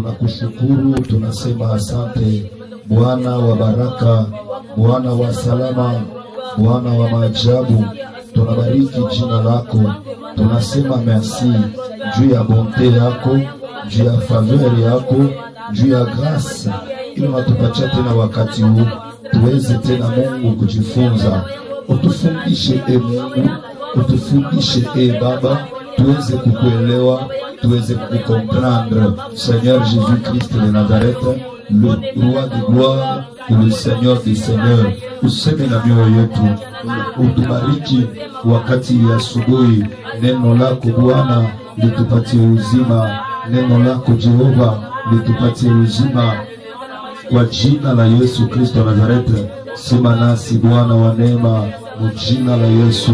tunakushukuru, tunasema asante Bwana wa baraka, Bwana wa salama, Bwana wa maajabu. Tunabariki jina lako, tunasema merci juu ya bonte yako, juu ya faveur yako, juu ya grâce ili unatupatia tena wakati huu tuweze tena Mungu kujifunza. Utufundishe Mungu, utufundishe Baba, tuweze kukuelewa, tuweze kukukomprendre. Seigneur Jésus-Christ de Nazareth, le roi de gloire et le Seigneur des seigneurs, useme na mioyo yetu, utubariki wakati ya asubuhi. Neno lako Bwana litupatie uzima, neno lako Jehova litupatie uzima kwa jina la Yesu Kristo Nazareth. Sema nasi Bwana wa neema, mjina la Yesu,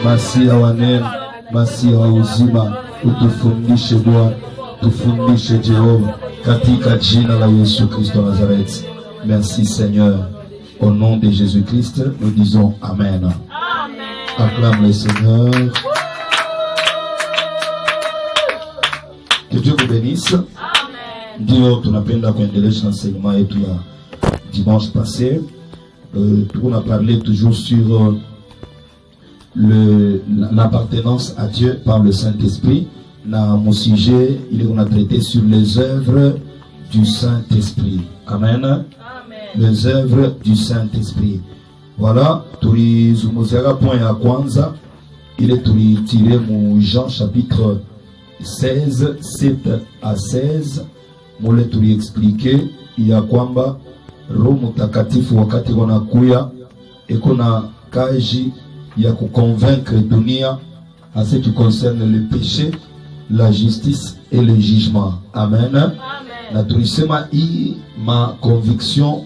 Masia wa neema, Masia wa uzima. Utufundishe Bwana, tufundishe Jehova, katika jina la Yesu Kristo Nazareth. Merci Seigneur. Au nom de Jésus-Christ, nous disons Amen. Amen. Acclame le Seigneur. Que Dieu vous bénisse. Amen. Ndio tunapenda kuendelesha enseignement yetu ya dimanche passé. On a parlé toujours sur l'appartenance à Dieu par le Saint-Esprit. Dans mon sujet, on a traité sur les œuvres du Saint-Esprit. Amen. Amen. Les œuvres du Saint-Esprit. Voilà, tulizungumzia point ya kwanza ile tulitire mu Jean chapitre 16 7 à 16. Mole tuliexplique ya kwamba Roho Mtakatifu wakati wanakuya eko na kazi ya kuconvaincre dunia à ce qui concerne le péché, la justice et le jugement. Amen. Amen. Na tulisema hii ma conviction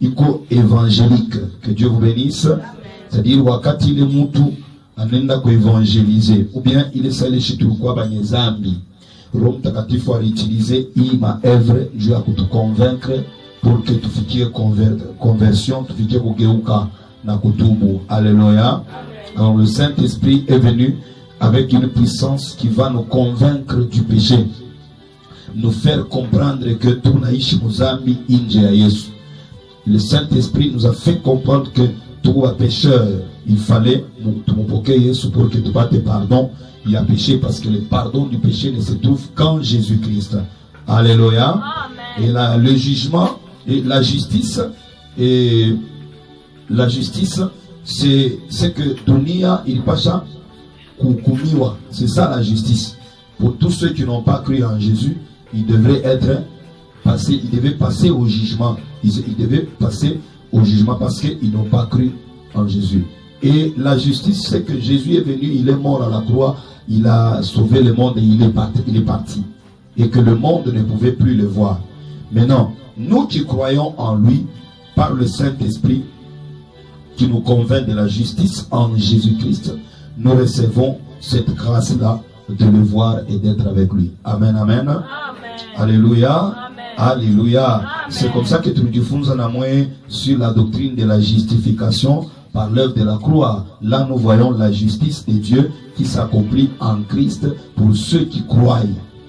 iko évangélique. Que Dieu vous bénisse. C'est-à-dire wakati ile mtu anenda kuevangeliser ou bien ile sale shitu kwa banyezambi, Roho Mtakatifu aliutiliser hii ma œuvre juu ya kutuconvaincre pour que tufikie conversion, tufikie kugeuka na kutubu. Alléluia. Alors le Saint-Esprit est venu avec une puissance qui va nous convaincre du péché, nous faire comprendre que tunaishi muzambi nje ya Yesu. Le Saint-Esprit nous a fait comprendre que tout pécheur, il fallait tumopoke Yesu pour que tu battes pardon. Il y a péché parce que le pardon du péché ne se trouve qu'en Jésus-Christ. Alléluia. Amen. Et le jugement et la justice, c'est que dunia il pasha kukumiwa. C'est ça la justice. Pour tous ceux qui n'ont pas cru en Jésus, ils devaient passer au jugement. Ils devaient passer au jugement parce qu'ils n'ont pas cru en Jésus. Et la justice, c'est que Jésus est venu, il est mort à la croix, il a sauvé le monde et il est parti. Et que le monde ne pouvait plus le voir. Maintenant, nous qui croyons en lui, par le Saint-Esprit, qui nous convainc de la justice en Jésus-Christ, nous recevons cette grâce-là de le voir et d'être avec lui. Amen, amen. Amen. Alléluia. Amen. Alléluia. C'est comme ça que tu nous diffuses en amont sur la doctrine de la justification par l'œuvre de la croix. Là, nous voyons la justice de Dieu qui s'accomplit en Christ pour ceux qui croient.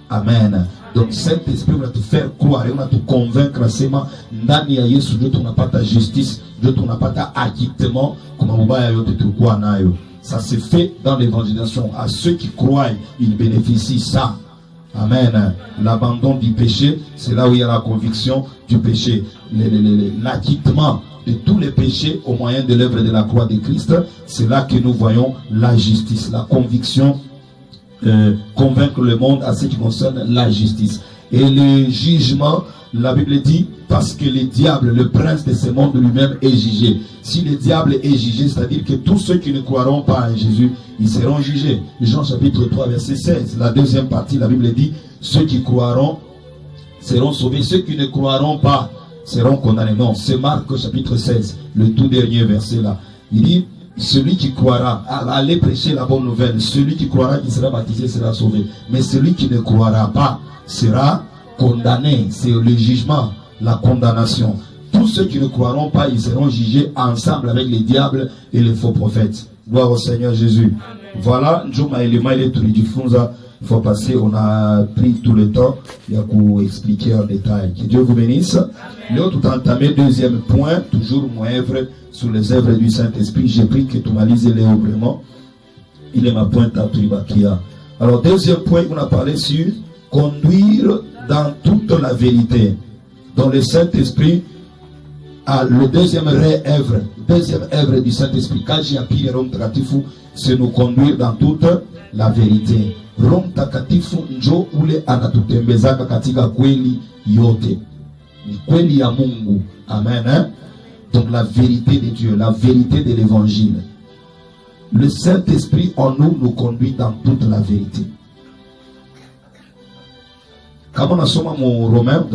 Amen. Donc, Saint-Esprit va te faire croire et va te convaincre seulement ndani ya Yesu Dieu tu napata justice, Dieu tu napata acquittement comme mubaya yote tulikuwa nayo. Ça se fait dans l'évangélisation. À ceux qui croient, ils bénéficient ça. Amen. L'abandon du péché, c'est là où il y a la conviction du péché. L'acquittement de tous les péchés au moyen de l'œuvre de la croix de Christ, c'est là que nous voyons la justice, la conviction, convaincre le monde à ce qui concerne la justice. Et le jugement, la Bible dit, parce que le diable, le prince de ce monde lui-même est jugé. Si le diable est jugé, c'est-à-dire que tous ceux qui ne croiront pas en Jésus, ils seront jugés. Jean chapitre 3, verset 16. La deuxième partie, la Bible dit, ceux qui croiront seront sauvés. Ceux qui ne croiront pas seront condamnés. Non, c'est Marc chapitre 16, le tout dernier verset là. Il dit, celui qui croira, allez prêcher la bonne nouvelle. Celui qui croira, qui sera baptisé, sera sauvé. Mais celui qui ne croira pas sera condamné. C'est le jugement, la condamnation. Tous ceux qui ne croiront pas, ils seront jugés ensemble avec les diables et les faux prophètes. Gloire au Seigneur Jésus. Amen. Voilà, Njoma Elema ile tulijifunza Il faut passer, on a pris tout le temps pour expliquer en détail. Que Dieu vous bénisse. Là, tout entamé, deuxième point, toujours mon œuvre sur les œuvres du Saint-Esprit. J'ai pris que tu m'as lisé Léo vraiment. Il est ma pointe à Tribakia. Alors, deuxième point, on a parlé sur conduire dans toute la vérité. Dans le Saint-Esprit, le deuxième œuvre du Saint-Esprit, quand j'ai appris le Rome Takatifu, c'est nous conduire dans toute la vérité. Rome Takatifu njo ule anatutembezaka katika kweli yote. Ni kweli ya Mungu. Amen. Hein? Donc la vérité de Dieu, la vérité de l'évangile. Le Saint-Esprit en nous nous conduit dans toute la vérité. Comme on a somme mon Romain,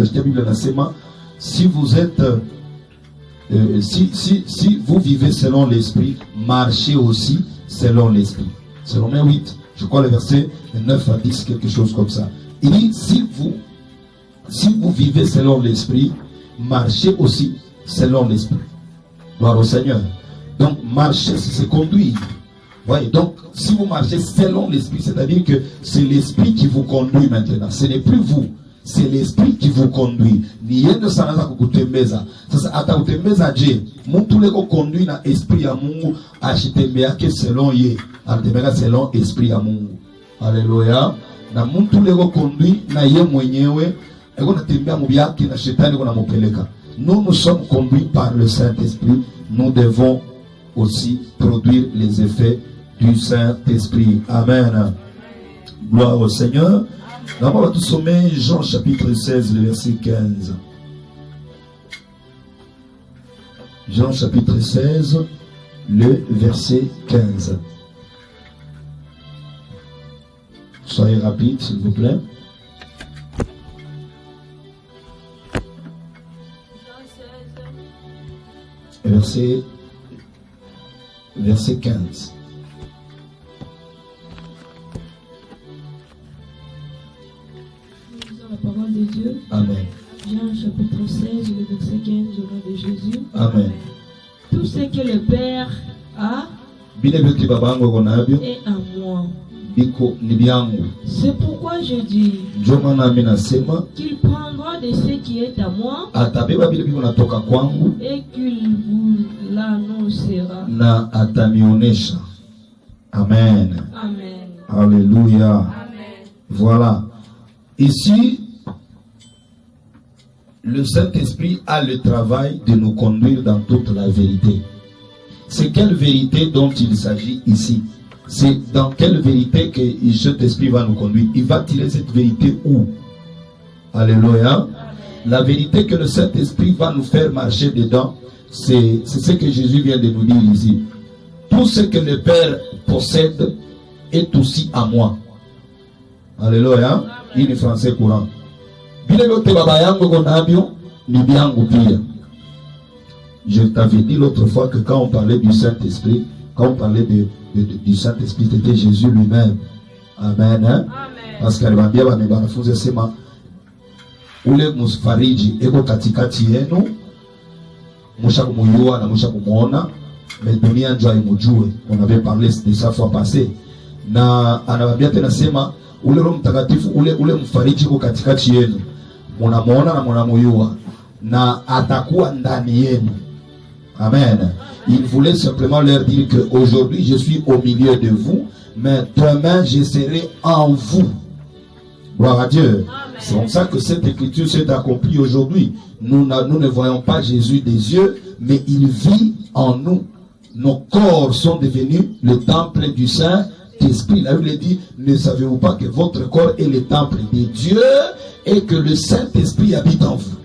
si vous êtes si vous vivez selon l'esprit, marchez aussi selon l'esprit. C'est Romains 8, je crois le verset 9 à 10, quelque chose comme ça. Il dit, si vous vivez selon l'esprit, marchez aussi selon l'esprit. Gloire au Seigneur. Donc marcher, c'est se conduire. Voyez, donc si vous marchez selon l'esprit, c'est-à-dire que c'est l'esprit qui vous conduit maintenant. Ce n'est plus vous. C'est l'esprit qui vous conduit. Niende sanaza kukutembeza. Sasa atakutembeza je? Mtu leko conduit na esprit ya Mungu ashitembeake selon ye. Anatembea selon esprit ya Mungu. Alléluia. Na mtu leko conduit na ye mwenyewe eko natembea mubyake na shetani kuna mupeleka. Nous sommes conduits par le Saint-Esprit. Nous devons aussi produire les effets du Saint-Esprit. Amen. Gloire au Seigneur. D'abord, on va tout sommer Jean chapitre 16, le verset 15. Jean chapitre 16, le verset 15. Soyez rapide, s'il vous plaît. Verset 15. La parole de Dieu. Amen. Jean chapitre 16, le verset 15, au nom de Jésus. Amen. Tout ce que le Père a est à moi. C'est pourquoi je dis qu'il prendra de ce qui est à moi et qu'il vous l'annoncera. Amen. Amen. Alléluia. Amen. Voilà. Ici, le Saint-Esprit a le travail de nous conduire dans toute la vérité. C'est quelle vérité dont il s'agit ici? C'est dans quelle vérité que le Saint-Esprit va nous conduire? Il va tirer cette vérité où? Alléluia. La vérité que le Saint-Esprit va nous faire marcher dedans, c'est ce que Jésus vient de nous dire ici. Tout ce que le Père possède est aussi à moi. Alléluia. Il est français courant. Je t'avais dit l'autre fois que quand on parlait du Saint-Esprit, quand on parlait du Saint-Esprit, c'était Jésus lui-même. Amen. Hein? Parce qu'elle va dire, ule musfariji eko katikati yenu musha kumuyua na musha kumuona mais dunia ndio haimujue. On avait parlé de ça fois passée. Na anawaambia tena sema ule Roho Mtakatifu ule mfariji eko katikati yenu. Munamuona na munamuyua na atakuwa ndani yenu. Amen. Il voulait simplement leur dire que aujourd'hui je suis au milieu de vous, mais demain je serai en vous. Gloire à Dieu. C'est comme ça que cette écriture s'est accomplie aujourd'hui. Nous ne voyons pas Jésus des yeux, mais il vit en nous. Nos corps sont devenus le temple du Saint-Esprit. La Bible dit, ne savez-vous pas que votre corps est le temple de Dieu et que le Saint-Esprit habite en vous?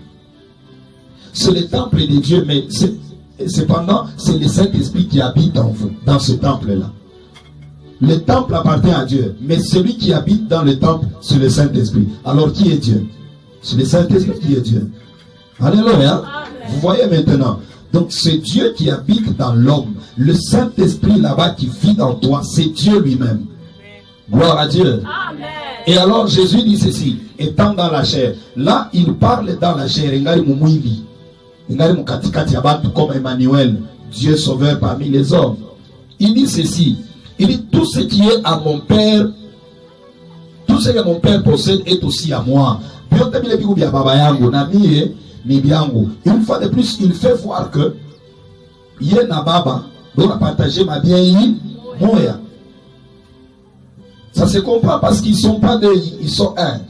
C'est le temple de Dieu, mais cependant, c'est le Saint-Esprit qui habite en vous, dans ce temple-là. Le temple appartient à Dieu, mais celui qui habite dans le temple, c'est le Saint-Esprit. Alors qui est Dieu? C'est le Saint-Esprit qui est Dieu. Alléluia. Vous voyez maintenant. Donc c'est Dieu qui habite dans l'homme. Le Saint-Esprit là-bas qui vit dans toi, c'est Dieu lui-même. Gloire à Dieu. Amen. Et alors Jésus dit ceci, étant dans la chair. Là, il parle dans la chair. Comme Emmanuel, Dieu sauveur parmi les hommes. Il dit ceci. Il dit tout ce qui est à mon Père, tout Tout ce que mon père possède est aussi à moi. Une fois de plus, il fait voir que Yena Baba doit partager ma bien moya. Ça se comprend parce qu'ils sont pas deux, ils sont un.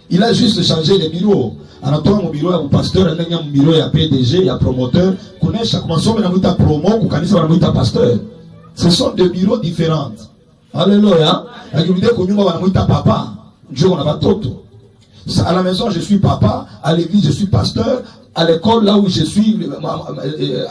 Il a juste changé les bureaux. Alors toi, mon bureau, il y a un pasteur, il y a un bureau, il y a PDG, il y a promoteur. Connais chaque maçon, il y a un promo, il y a un pasteur. Ce sont deux bureaux différents. Alléluia. Il y a un papa. Dieu, on a pas toto. À la maison, je suis papa. À l'église, je suis pasteur. À l'école, là où je suis,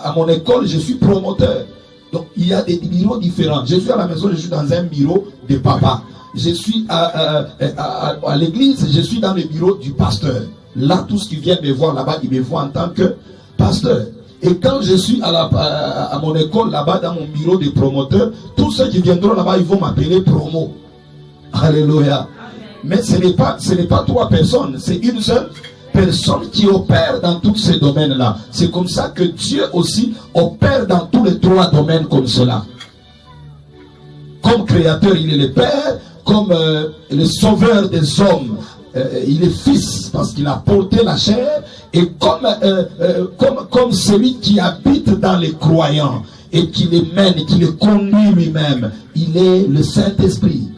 à mon école, je suis promoteur. Donc, il y a des bureaux différents. Je suis à la maison, je suis dans un bureau de papa. Je suis à l'église, je suis dans le bureau du pasteur. Là, tous qui viennent me voir là-bas, ils me voient en tant que pasteur. Et quand je suis à mon école là-bas, dans mon bureau de promoteur, tous ceux qui viendront là-bas, ils vont m'appeler promo. Alléluia. Mais ce n'est pas trois personnes, c'est une seule personne qui opère dans tous ces domaines-là. C'est comme ça que Dieu aussi opère dans tous les trois domaines comme cela. Comme créateur, il est le Père, comme le sauveur des hommes, il est fils parce qu'il a porté la chair, et comme celui qui habite dans les croyants et qui les mène, qui les conduit lui-même, il est le Saint-Esprit.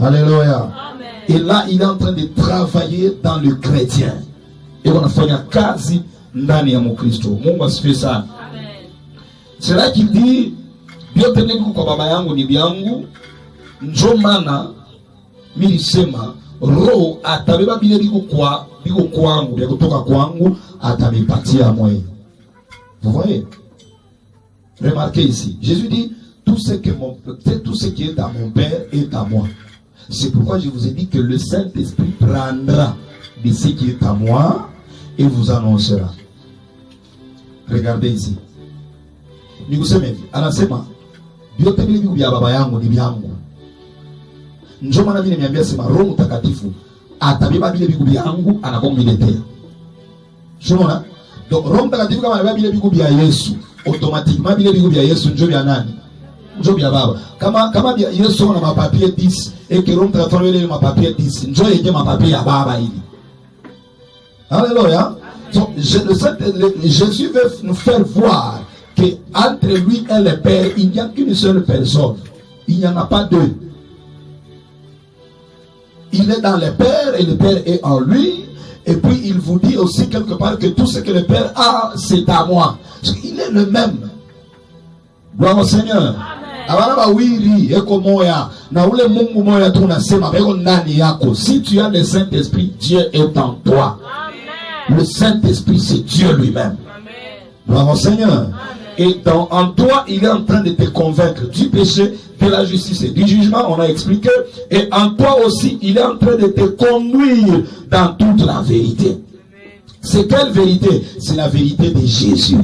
Alléluia. Amen. Et là, il est en train de travailler dans le chrétien. Et on a fait un quasi ndani ya Mkristo. Mungu asifiwe sana. C'est là qu'il dit, vyote niko kwa baba yangu ni vyangu, njo maana milisema roho atabeba bile biko kwangu, ya kutoka kwangu atabipatia mwenye. Vous voyez? Remarquez ici. Jésus dit, tout ce qui est à mon Père est à moi. C'est pourquoi je vous ai dit que le Saint-Esprit prendra de ce qui est à moi et vous annoncera. Regardez ici. Nikuseme, anasema vyote vile viku vya baba yangu ni vyangu. Njoo maana mimi nimeambia sema Roho Mtakatifu atabeba vile viku vyangu anakomiletea. Unaona? Donc Roho Mtakatifu kama anabeba vile viku vya Yesu, automatiquement vile viku vya Yesu njoo vya nani? Njoo vya baba. Kama vya Yesu ana mapapier 10 et que Roho Mtakatifu ana mapapier 10, njoo yeye mapapier ya baba hivi. Alléluia. Donc Jésus veut nous faire voir qu'entre lui et le Père, il n'y a qu'une seule personne. Il n'y en a pas deux. Il est dans le Père et le Père est en lui. Et puis il vous dit aussi quelque part que tout ce que le Père a, c'est à moi. Il est le même. Gloire au Seigneur. Si tu as le Saint-Esprit, Dieu est en toi. Le Saint-Esprit, c'est Dieu lui-même. Gloire au Seigneur. Amen. Et en toi, il est en train de te convaincre du péché, de la justice et du jugement, on a expliqué. Et en toi aussi, il est en train de te conduire dans toute la vérité. C'est quelle vérité? C'est la vérité de Jésus.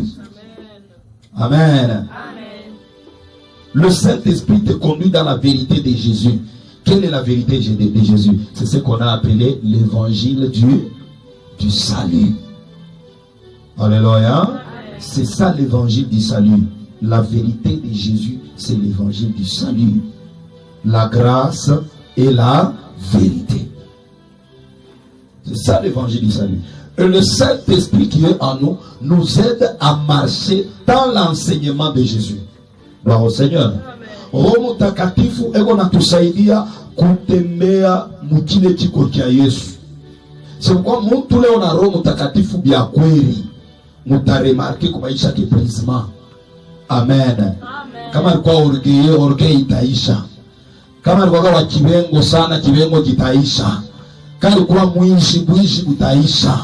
Amen. Amen. Le Saint-Esprit te conduit dans la vérité de Jésus. Quelle est la vérité de Jésus? C'est ce qu'on a appelé l'évangile du salut. Alléluia. C'est ça l'évangile du salut. La vérité de Jésus, c'est l'évangile du salut. La grâce et la vérité. C'est ça l'évangile du salut. Et le Saint-Esprit qui est en nous, nous aide à marcher dans l'enseignement de Jésus. Gloire au Seigneur. Roho Mtakatifu ego natusaidia kutembea mkile chiko cha Yesu. C'est pourquoi mtu leo na Roho Mtakatifu bya kweli mutaremarke kwa maisha ke prisma. Amen. Kama alikuwa orgei itaisha. Kama alikuwa wa kibengo sana, kibengo kitaisha. Kama alikuwa mwishi utaisha.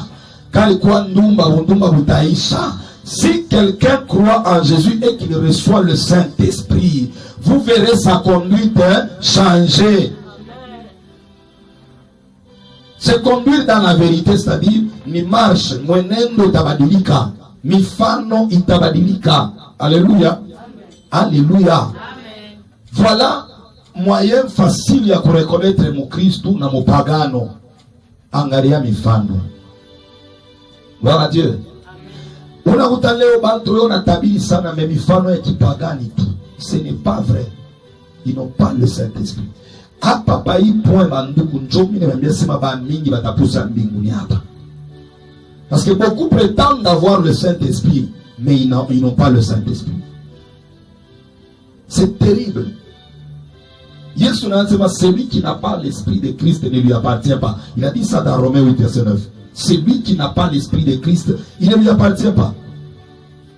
Kama alikuwa ndumba utaisha. Si quelqu'un croit en Jésus et qu'il reçoit le Saint-Esprit, vous verrez sa conduite changer. Se conduire dans la vérité, c'est-à-dire, ni marche, mwenendo tabadilika, mifano itabadilika. Alléluia. Alléluia. Voilà moyen facile ya kureconnaître Mukristo na mupagano. Angalia mifano. Gloire à Dieu. Unakuta leo bantu wao natabiri sana mifano ya kipagani tu. Ce n'est pas vrai. Ils n'ont pas le Saint-Esprit. Hapa pa hii point banduku njo mimi niambia sema ba mingi batapusa mbinguni hapa. Parce que beaucoup prétendent d'avoir le Saint-Esprit, mais ils n'ont pas le Saint-Esprit. C'est terrible. Yesu n'asema celui qui n'a pas l'esprit de Christ ne lui appartient pas. Il a dit ça dans Romains 8 verset 9. Celui qui n'a pas l'esprit de Christ, il ne lui appartient pas.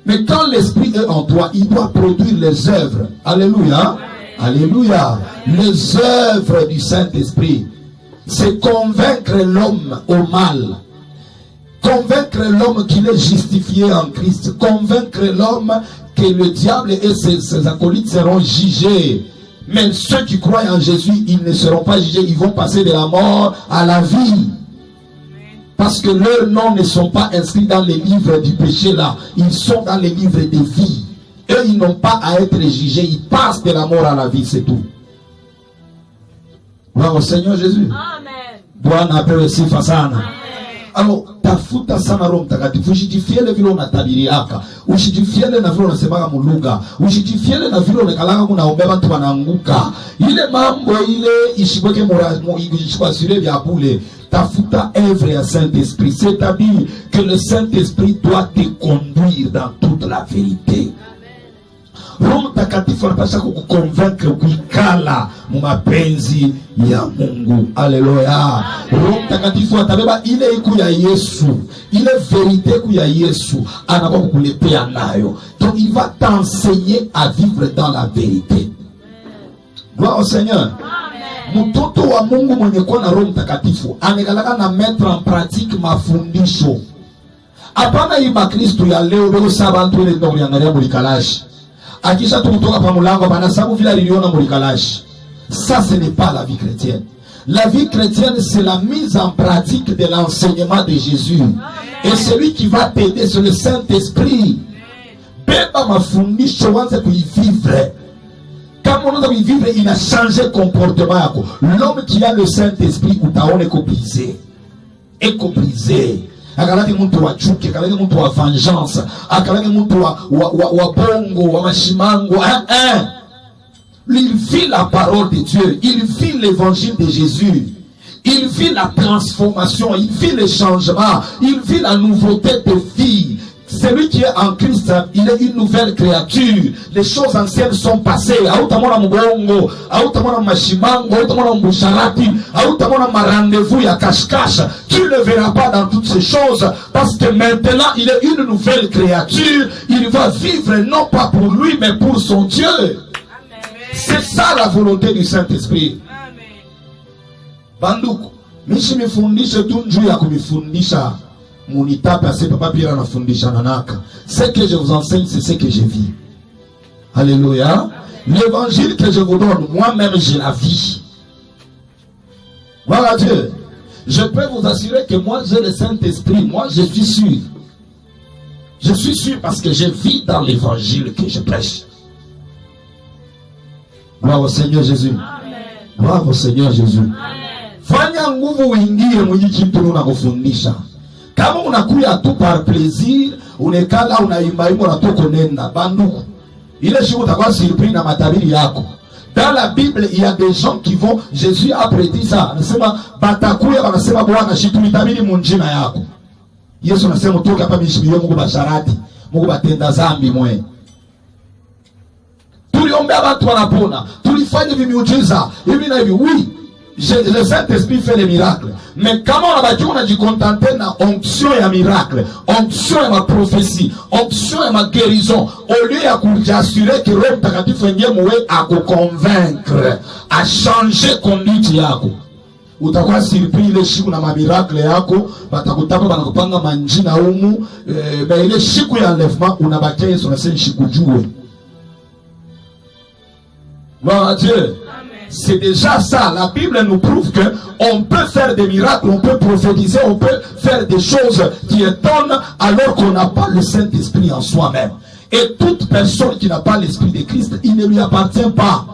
Mais quand l'esprit est en toi, il doit produire les œuvres. Alléluia. Alléluia. Les œuvres du Saint-Esprit. C'est convaincre l'homme au mal. Convaincre l'homme qu'il est justifié en Christ. Convaincre l'homme que le diable et ses acolytes seront jugés. Mais ceux qui croient en Jésus, ils ne seront pas jugés. Ils vont passer de la mort à la vie. Parce que leurs noms ne sont pas inscrits dans les livres du péché là. Ils sont dans les livres de vie. Eux, ils n'ont pas à être jugés. Ils passent de la mort à la vie, c'est tout. Gloire au Seigneur Jésus. Amen. Bwana apewe sifa sana. Alors, tafuta sana Roho Mtakatifu. Usijifiele vile unatabiriaka. Usijifiele na vile unasemaka mulugha. Usijifiele na vile unakalaka kunaombea watu wanaanguka. Ile mambo ile ishibweke ishibwasire vya bule. Tafuta œuvre à Saint-Esprit. C'est-à-dire que le Saint-Esprit doit te conduire dans toute la vérité. Roho Mtakatifu anapaswa kukuconvaincre kuikala mu mapenzi ya Mungu. Haleluya. Roho Mtakatifu atabeba ile iku ya Yesu, ile vérité ku ya Yesu, anakuwa kukuletea nayo. Donc il va t'enseigner à vivre dans la vérité. Gloire au Seigneur. Mtoto wa Mungu mwenye kuwa na Roho Mtakatifu amekalaka na mettre en pratique mafundisho. Hapana hii Kristo ya leo leo sabantu ile ndio yangalia mulikalashi. Akisha tukutoka pa mulango bana sababu vile aliona mulikalashi. Ça ce n'est pas la vie chrétienne. La vie chrétienne c'est la mise en pratique de l'enseignement de Jésus. Et celui qui va t'aider c'est le Saint-Esprit. Beba mafundisho wanze kuivivre. Quand on a vivre, il a changé comportement. L'homme qui a le Saint-Esprit, utaone ko brisé. Eko brisé. Akalaki muntu wa chuki, akalaki muntu wa vengeance, akalaki muntu wa bongo, wa mashimango. Il vit la parole de Dieu, il vit l'évangile de Jésus. Il vit la transformation, il vit le changement, il vit la nouveauté de vie. Celui qui est en Christ, il est une nouvelle créature. Les choses anciennes sont passées. Autamona mubongo, autamona mashimango, autamona mbusharati, autamona marandez-vous ya cache-cache. Tu ne verras pas dans toutes ces choses parce que maintenant il est une nouvelle créature. Il va vivre non pas pour lui mais pour son Dieu. C'est ça la volonté du Saint-Esprit. Banduku, mishi mifundishe tu njuu ya kumifundisha. Ce que je vous enseigne, c'est ce que je vis. Alléluia. L'évangile que je vous donne, moi-même, je la vis. Voilà Dieu. Je peux vous assurer que moi, j'ai le Saint-Esprit. Moi, je suis sûr. Je suis sûr parce que je vis dans l'évangile que je prêche. Gloire au Seigneur Jésus. Gloire au Seigneur Jésus. Fanya nguvu uingie mwenye kitu unakufundisha. Kama unakuya tu par plaisir, unekala unaimbaimba unatoka nenda banduku. Ile siku utakuwa surpris na matabiri yako. Dans la Bible, il y a des gens qui vont, Jésus a prédit ça. Anasema batakuya wanasema Bwana shituitabiri munjina yako. Yesu anasema toka hapa mishimiye Mungu basharati. Mungu batenda zambi mwe. Tuliombea watu wanapona. Tulifanya vimiujiza. Hivi na hivi. Oui. Le Saint-Esprit fait les miracles. Mais comment on a dit on a dit contenté na onction et miracle, onction et ma prophétie, onction et ma guérison. Au lieu d'assurer que Roho Mtakatifu ndiye mwe à convaincre, à changer conduite yako. Utakuwa surpris ile siku na miracle yako, batakutapa banakupanga manjina humu, mais ile siku ya enlèvement unabakia Yesu anasema siku jue. Gloire à Dieu. C'est déjà ça. La Bible nous prouve que on peut faire des miracles, on peut prophétiser, on peut faire des choses qui étonnent alors qu'on n'a pas le Saint-Esprit en soi-même. Et toute personne qui n'a pas l'Esprit de Christ, il ne lui appartient pas.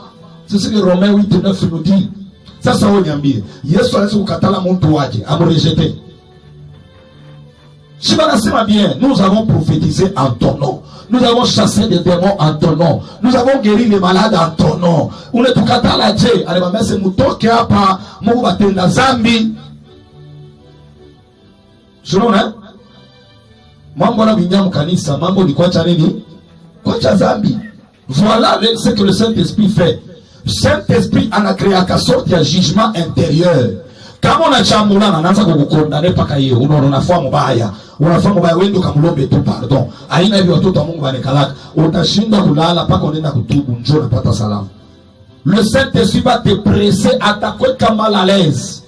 C'est ce que Romains 8 et 9 nous dit. Ça, ça va y ambir. Yesu alisi kukatala muntu waje, amu rejeté. Si bien, nous avons prophétisé en ton nom. Nous avons chassé des démons en ton nom. Nous avons guéri les malades en ton nom. On est tout à la Dieu. Allez, ma mère, c'est mouton qui a pas mon zambi. Je n'en ai. Mambo na binyam kanisa, mambo ni kwa chanini? Kwa cha zambi. Voilà ce que le Saint-Esprit fait. Le Saint-Esprit a créé une sorte de jugement intérieur. Kama unachambula na anaanza kukukondane paka hiyo unaona mbaya unafanya mbaya wewe ndo kamlombe tu pardon aina hivyo watoto wa Mungu banekalaka utashinda kulala paka unaenda kutubu njoo unapata salamu. Le Saint-Esprit va te presser à t'akweka mal à l'aise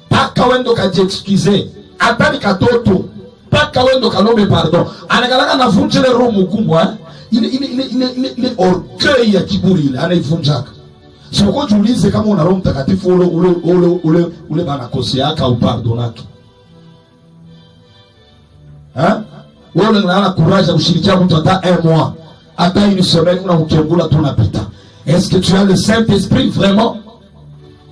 paka wewe ndo kajiexcuser atani katoto paka wewe ndo kalombe pardon anakalaka navunja ile roho mkubwa ile orgueil ya kiburi ile anaivunjaka. Soko tuulize kama una Roho Mtakatifu ule banakoseaka au pardonaki. Wewe unaona courage kushirikia mtu hata un mois, hata une semaine unamkengula tunapita. Est-ce que tu as le Saint-Esprit vraiment?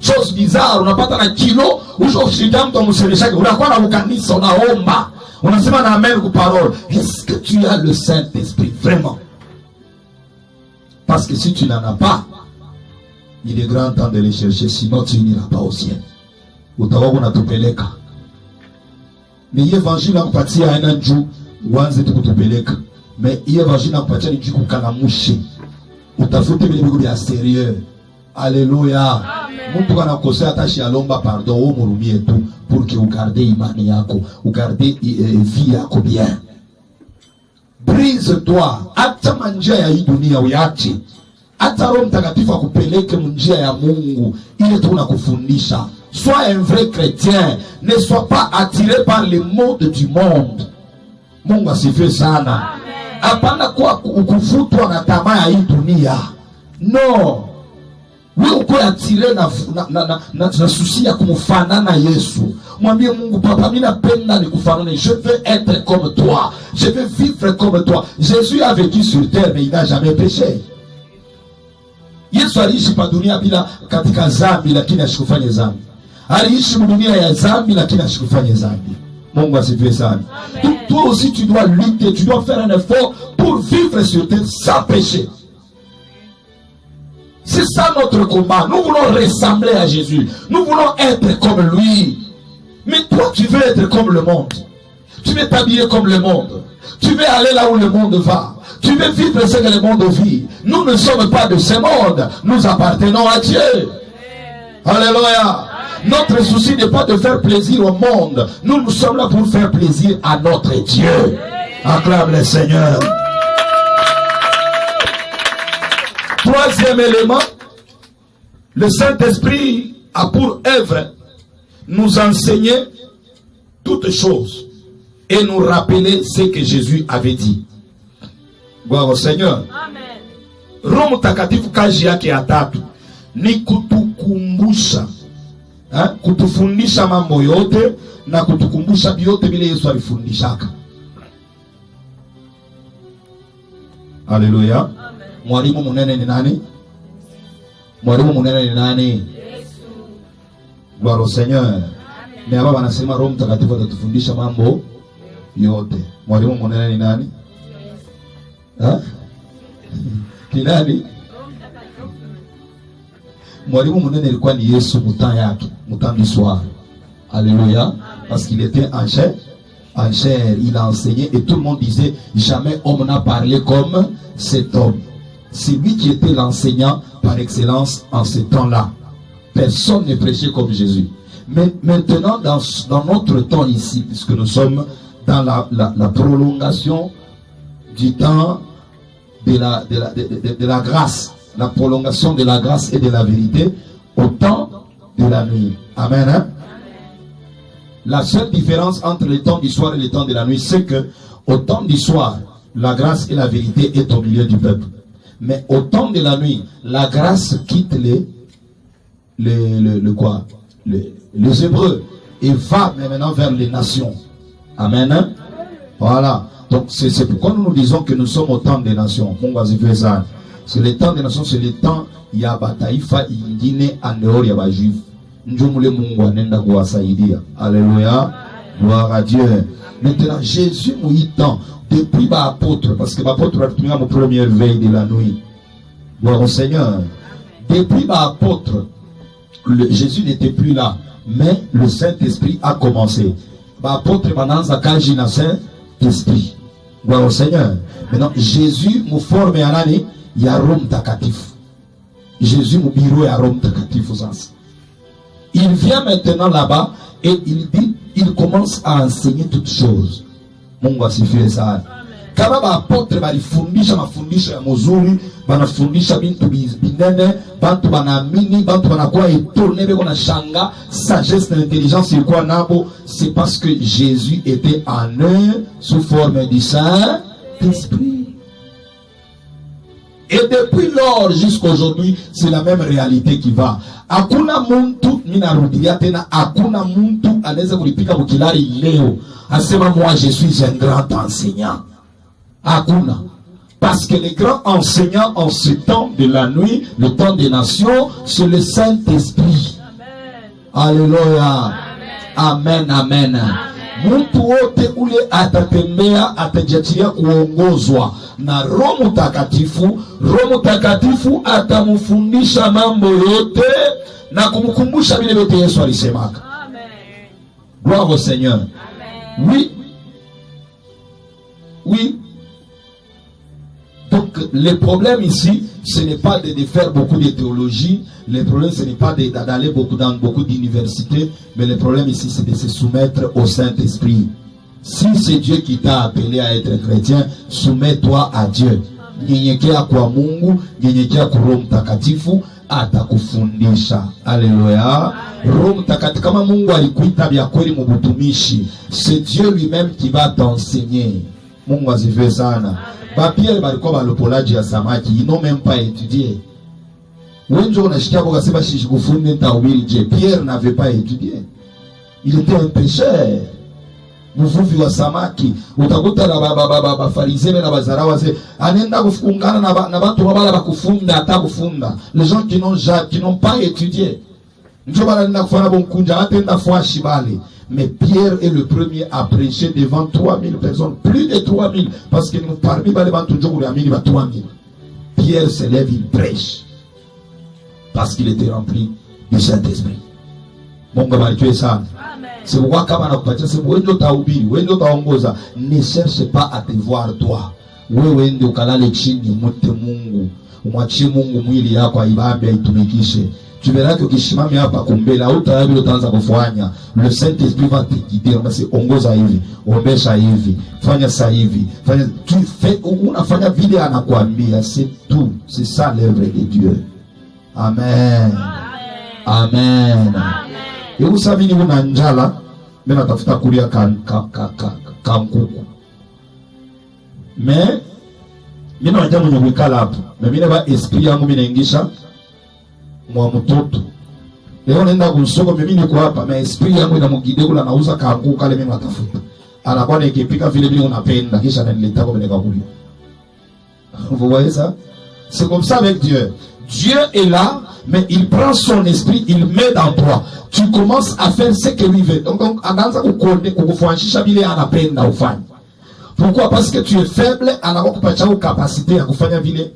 Chose bizarre, unapata na kilo, ushirikia mtu msemeshake, unakuwa na ukanisa unaomba. Unasema na amen kwa parole. Est-ce que tu as le Saint-Esprit vraiment? Parce que si tu n'en as pas, il est grand temps de les chercher, sinon tu n'iras pas au ciel. Utakuwa unatupeleka. Mais l'évangile nakupatia haina njoo uanze tukutupeleka. Mais l'évangile nakupatia ni njoo kukanamushe. Utafute vile vitu vya sérieux. Alléluia. Mtu anakosea tashi alomba pardon au murumie tu pour que ugarde imani yako, ugarde vie yako bien. Brise-toi, acha manja ya hii dunia uyache. Hata Roho Mtakatifu akupeleke njia ya Mungu ili tu nakufundisha. Sois un vrai chrétien, ne sois pas attiré par les modes du monde. Mungu asifiwe sana. Hapana kwa ukufutwa na tamaa ya hii dunia. No. Wewe uko attiré na susi ya kumfanana Yesu. Mwambie Mungu, papa, mimi napenda nikufanane. Je veux être comme toi. Je veux vivre comme toi. Jésus a vécu sur terre mais il n'a jamais péché. Yesu aliishi pa dunia bila katika dhambi lakini asikufanye dhambi. Aliishi dunia ya dhambi lakini asikufanye dhambi. Mungu asifiwe sana. Toi aussi tu dois lutter, tu dois faire un effort pour vivre sur terre sans péché. C'est ça notre combat. Nous voulons ressembler à Jésus. Nous voulons être comme lui. Mais toi tu veux être comme le monde. Tu veux t'habiller comme le monde. Tu veux aller là où le monde va. Tu veux vivre ce que le monde vit. Nous ne sommes pas de ce monde. Nous appartenons à Dieu. Alléluia. Notre souci n'est pas de faire plaisir au monde. Nous sommes là pour faire plaisir à notre Dieu. Acclame le Seigneur. Troisième élément. Le Saint-Esprit a pour œuvre nous enseigner toutes choses et nous rappeler ce que Jésus avait dit. Gloire au Seigneur. Amen. Roho Mtakatifu kazi yake ya tatu ni kutukumbusha, kutufundisha mambo yote na kutukumbusha vyote vile Yesu alifundishaka. Haleluya. Mwalimu munene ni nani? Mwalimu munene ni nani? Yesu. Gloire au Seigneur. Ni hapa wanasema Roho Mtakatifu atatufundisha mambo yote. Mwalimu munene ni nani? Ni nani? Mwalimu munene ilikuwa ni Yesu mutan yake, mutan du soir. Alléluia. Parce qu'il était en chair, il a enseigné et tout le monde disait jamais homme n'a parlé comme cet homme. C'est lui qui était l'enseignant par excellence en ce temps-là. Personne ne prêchait comme Jésus. Mais maintenant dans notre temps ici, puisque nous sommes dans la prolongation du temps de la grâce, la prolongation de la grâce et de la vérité au temps de la nuit. Amen. Amen. La seule différence entre le temps du soir et le temps de la nuit, c'est que au temps du soir, la grâce et la vérité est au milieu du peuple. Mais au temps de la nuit, la grâce quitte les Hébreux et va maintenant vers les nations. Amen. Voilà. Donc c'est pourquoi nous disons que nous sommes au temps des nations. C'est le temps des nations, c'est le temps ya bataifa ingine en dehors ya bajuif. Njumule Mungu anenda kuwasaidia. Alléluia. Gloire à Dieu. Maintenant, Jésus m'a dit tant, depuis l'apôtre, parce que l'apôtre a tenu mon premier veille de la nuit. Gloire au Seigneur. Depuis l'apôtre, Jésus n'était plus là, mais le Saint-Esprit a commencé. L'apôtre maintenant, ça cache dans le Saint-Esprit. Gloire au Seigneur. Maintenant, Jésus m'a formé à l'année, il y a Rome Takatif. Jésus m'a bureau à Rome Takatif aux ans. Il vient maintenant là-bas et il dit, il commence à enseigner toutes choses. Mungu asifiwe sana. Kama maapôtre balifundisha mafundisho ya mzuri, banafundisha bintu binene, bantu banaamini, bantu banakuwa étonné, beko na shanga, sagesse et intelligence ilikuwa nabo, c'est parce que Jésus était en eux sous forme du Saint-Esprit. Et depuis lors jusqu'à aujourd'hui, c'est la même réalité qui va. Hakuna muntu minarudia tena, hakuna muntu anaweza kulipika bukilari leo asema moi je suis un grand enseignant. Hakuna. Parce que les grands enseignants en ce temps de la nuit, le temps des nations, c'est le Saint-Esprit. Alléluia. Amen, amen. Muntu wote ule atatembea, atajiachilia kuongozwa na Roho Mtakatifu. Roho Mtakatifu atamfundisha mambo yote na kumkumbusha vile vyote Yesu alisemaka. Gloire au Seigneur. Oui. Oui. Donc, le problème ici, ce n'est pas de faire beaucoup de théologie. Le problème, ce n'est pas d'aller dans beaucoup d'universités. Mais le problème ici, c'est de se soumettre au Saint-Esprit. Si c'est Dieu qui t'a appelé à être chrétien, soumets-toi à Dieu. Nyenyekea kwa Mungu, nyenyekea kwa Roho Mtakatifu, atakufundisha. Alléluia. Roho Mtakatifu, kama Mungu alikuita vya kweli mbutumishi, c'est Dieu lui-même qui va t'enseigner. Mungu asifiwe sana. Pierre balikuwa balopolaji ya samaki, ils n'ont même pas étudié. Wenjo unashikia kwa kasema shikufunde nitahubiri je. Pierre n'avait pas étudié. Il était un pécheur. Mvuvi wa samaki, utakuta na farisee na bazarawa se anenda kufungana na watu wabala bakufunda atakufunda. Les gens qui n'ont pas étudié. Njo bala nenda kufanya bonkunja atenda fwa shibale. Mais Pierre est le premier à prêcher devant 3000 personnes, plus de 3000, parce que nous parmi les gens toujours 3000. Pierre se lève, il prêche, parce qu'il était rempli du Saint-Esprit. Mon gars, tu es ça. C'est pourquoi quand ne cherche pas à te voir toi. Wewe ndio kalale chini mute Mungu, umwachie Mungu mwili yako aibabe aitumikishe. Tu verras que ukishimami hapa kumbela utayabi utaanza kufanya. Le Saint-Esprit va te guider. Basi ongoza hivi, ombesha hivi, fanya sa hivi, fanya tu fais unafanya vile anakuambia, c'est tout. C'est ça l'œuvre de Dieu. Amen. Amen. Et vous savez ni una njala, mena tafuta kulia kankuku. Mais mimi najua mwenye kuikala hapo. Mimi neba esprit yangu mimi naingisha mwa mtoto. Leo naenda kusoko mimi niko hapa, na esprit yangu inamgide kula nauza kangu kale mimi natafuta. Anakuwa nikipika vile vile unapenda kisha ananileta kwa mwenye kakuli. Vous voyez ça? C'est comme ça avec Dieu. Dieu est là, mais il prend son esprit, il met dans toi. Tu commences à faire ce que lui veut. Donc anaanza kukufuanisha vile anapenda ufanye. Pourquoi? Parce que tu es faible, anakupatia capacité ya kufanya vile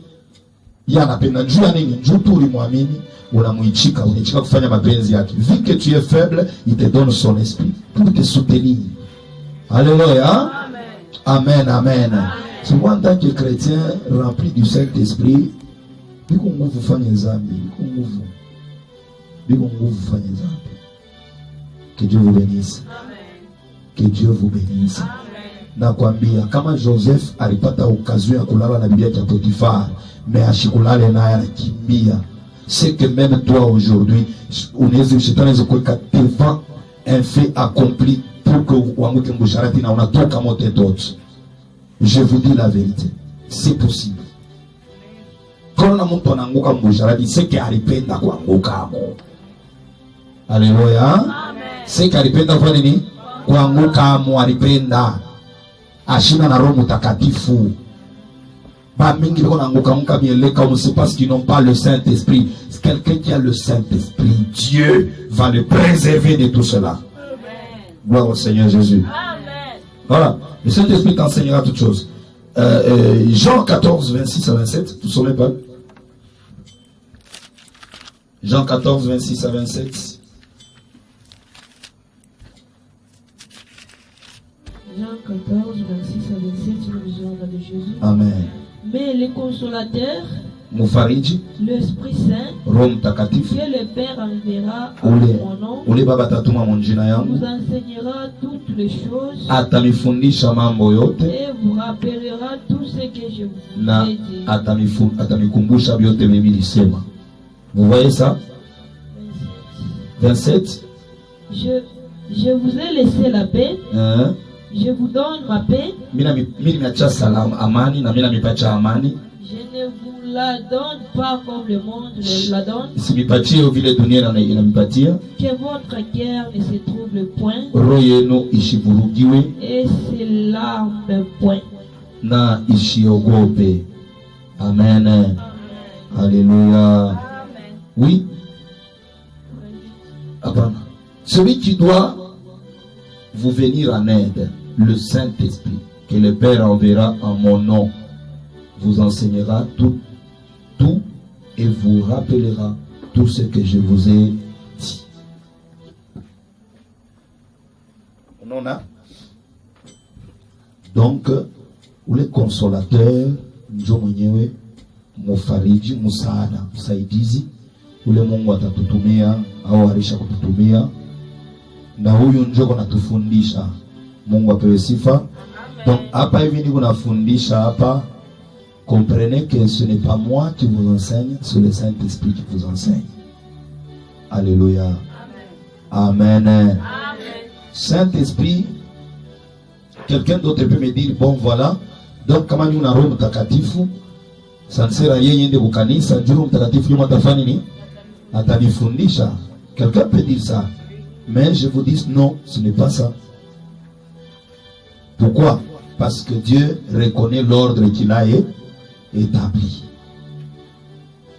yanapenda. Juu ya nini? Juu tu ulimwamini, unamuichika kufanya mapenzi yake. Vu que tu es faible, il te donne son esprit pour te soutenir. Alléluia. Amen, amen. Si moi en tant que chrétien rempli du Saint-Esprit, biko nguvu fanya zambi, biko nguvu fanya zambi. Que Dieu vous bénisse. Que Dieu vous bénisse. Nakwambia kama Joseph alipata occasion ya kulala na bibi yake Potifar, mais ashikulale naye anakimbia. C'est que même toi aujourd'hui, unaweza shetani kuweka devant un fait accompli pour que uanguke msharati na unatoka mote d'autres. Je vous dis la vérité, c'est possible. Quand on mtu anaanguka msharati, c'est que alipenda kuanguka hapo. Alléluia. C'est que alipenda kwa nini? Kuanguka hapo alipenda. Ashina na Roho Mtakatifu. Pas mingi biko nanguka muka mieleka, on ne sait pas qu'ils n'ont pas le Saint-Esprit. C'est quelqu'un qui a le Saint-Esprit. Dieu va le préserver de tout cela. Gloire au Seigneur Jésus. Amen. Voilà. Le Saint-Esprit t'enseignera toutes choses. Jean 14, 26 à 27. Vous ne savez pas? Jean 14, 26 à 27. Jean 14, 26 à 27, nous lisons de Jésus. Amen. Mais les consolateurs, Mufariji, l'Esprit Saint, Rome Takatif, que le Père enverra en mon nom, ule baba tatuma monjina yangu, vous enseignera toutes les choses atamifundisha mambo yote et vous rappellera tout ce que je vous na ai dit. atamikumbusha vyote mimi nilisema. Vous voyez ça? 27. Je vous ai laissé la paix. Je vous donne ma paix. Mimi nimeacha salamu amani na mimi nimepacha amani. Je ne vous la donne pas comme le monde la donne. Simipatie vile dunia inanipatia. Que votre cœur ne se trouble point. Roho yenu isivurugiwe. Et s'alarme point. Na isiogope. Amen. Amen. Alléluia. Amen. Oui. Apana. Celui qui doit vous venir en aide, le Saint-Esprit, que le Père enverra en mon nom, vous enseignera tout et vous rappellera tout ce que je vous ai dit. On a donc ule consolateur njo mwenyewe mufariji musaada msaidizi ule Mungu atatutumia au alisha kututumia, na huyu njoo anatufundisha. Mungu apewe sifa. Donc hapa hivi niko nafundisha hapa, comprenez que ce n'est pas moi qui vous enseigne, c'est le Saint-Esprit qui vous enseigne. Alléluia. Amen. Amen. Saint-Esprit, quelqu'un d'autre peut me dire, bon voilà, donc kama ni una Roho Mtakatifu, ça ne sert à rien yende kukanisa, Roho Mtakatifu yuma atafanya nini? Atanifundisha. Quelqu'un peut dire ça. Mais je vous dis non, ce n'est pas ça. Pourquoi? Parce que Dieu reconnaît l'ordre qu'il a établi.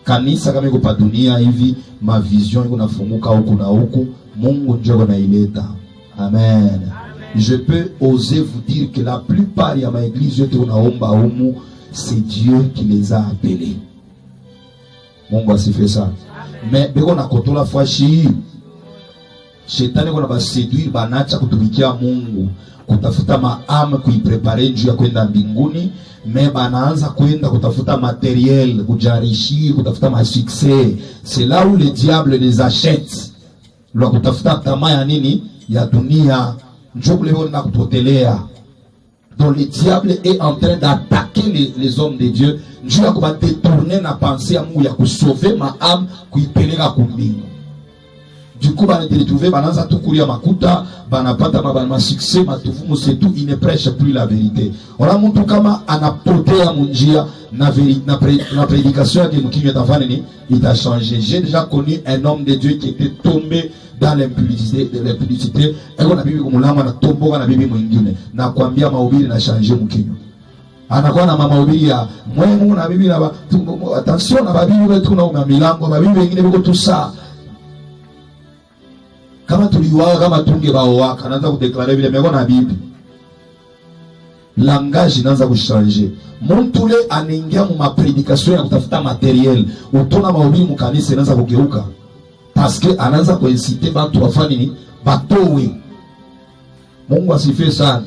Kanisa kama iko pa dunia hivi, ma vision iko nafunguka huku na huku, Mungu ndio anaileta. Amen. Je peux oser vous dire que la plupart ya ma église yote unaomba humu, c'est Dieu qui les a appelés. Mungu asifiwe sana. Mais beko na kotola fashi. Shetani kuna baseduire banacha kutumikia Mungu, kutafuta maama kuiprepare njuu ya kwenda mbinguni, me banaanza kwenda kutafuta matériel, kujarishi, kutafuta ma succès. C'est là où le diable les achète. Lo kutafuta tamaa ya nini? Ya dunia. Njoo kule na kupotelea. Donc le diable est en train d'attaquer les hommes de Dieu. Njoo ya kuba détourner na pensée ya Mungu ya kusauver ma âme kuipeleka kumbingu. Du coup, bana retrouver, banaanza tu kuria makuta, banapata ma succès, matufumu, c'est tout, il ne prêche plus la vérité. Ora mtu kama anapotea munjia na prédication yake mkinywa tafani ni ita changer. J'ai déjà connu un homme de Dieu qui était tombé dans l'impudicité, eko na bibi kumulama na tomboka na bibi mwingine, na kuambia mahubiri na changer mkinywa. Anakuwa na mahubiri ya mwemu na bibi na attention na babibi wetu na milango, babibi wengine biko tu saa. Kama tuliwaka kama tunge baoaka, anaanza kudeklare vile meko na bibi. Langage inaanza kuchanger. Mtu ule anaingia mu mapredikation ya kutafuta materiel, utona mahubiri mu kanisa inaanza kugeuka. Parce que anaanza kuinciter watu wafanye nini? Batowe. Mungu asifiwe sana.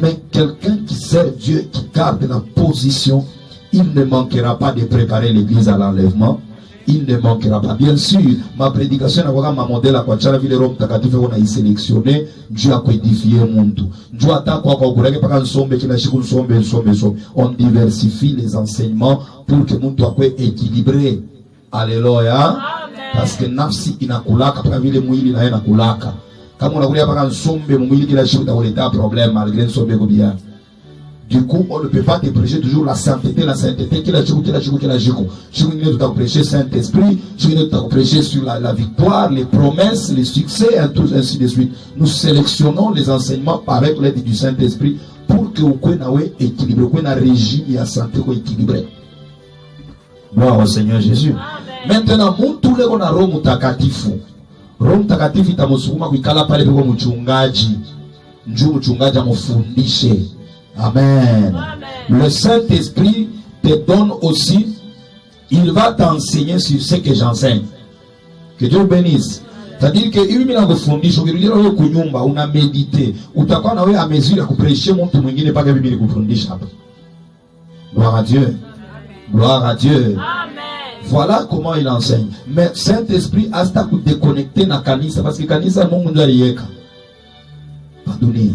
Mais quelqu'un qui sert Dieu, qui garde la position, il ne manquera pas de préparer l'église à l'enlèvement. Il ne manquera pas. Bien sûr, ma prédication n'a pas ma modèle à quoi tu as vu les Roms Takatif, on a y sélectionné, Dieu a édifié le monde. Dieu a tant on diversifie les enseignements pour que le monde soit équilibré. Alléluia. Parce que nafsi inakulaka, pas vile mwili na inakulaka. Kama unakulia paka nsombe mwili kila siku utakuleta problème malgré nsombe bien. Du coup, on ne peut pas te prêcher toujours la sainteté, kila siku. Siku nyingine tutakuprêcher Saint-Esprit, siku nyingine tutakuprêcher sur la victoire, les promesses, les succès, et tout ainsi de suite. Nous sélectionnons les enseignements par l'aide du Saint-Esprit pour que vous soyez équilibré, vous soyez un régime et un santé équilibré. Gloire au Seigneur Jésus. Amen. Maintenant, tous les gens ont Roho Mtakatifu. Roho Mtakatifu itamsukuma kuikala pale peko mchungaji. Njoo mchungaji amfundishe. Amen. Le Saint-Esprit te donne aussi, il va t'enseigner sur ce que j'enseigne. Que Dieu bénisse. C'est-à-dire que hivi mimi nakufundisha, ukirudia wewe kunyumba una mediter, utakuwa na wewe à mesure ya kuprêcher mtu mwingine paka bibi nikufundisha hapa. Gloire à Dieu. Gloire à Dieu. Amen. Voilà comment il enseigne. Mais Saint-Esprit a sta ku déconnecter na kanisa parce que kanisa Mungu ndio aliweka. Pa dunia.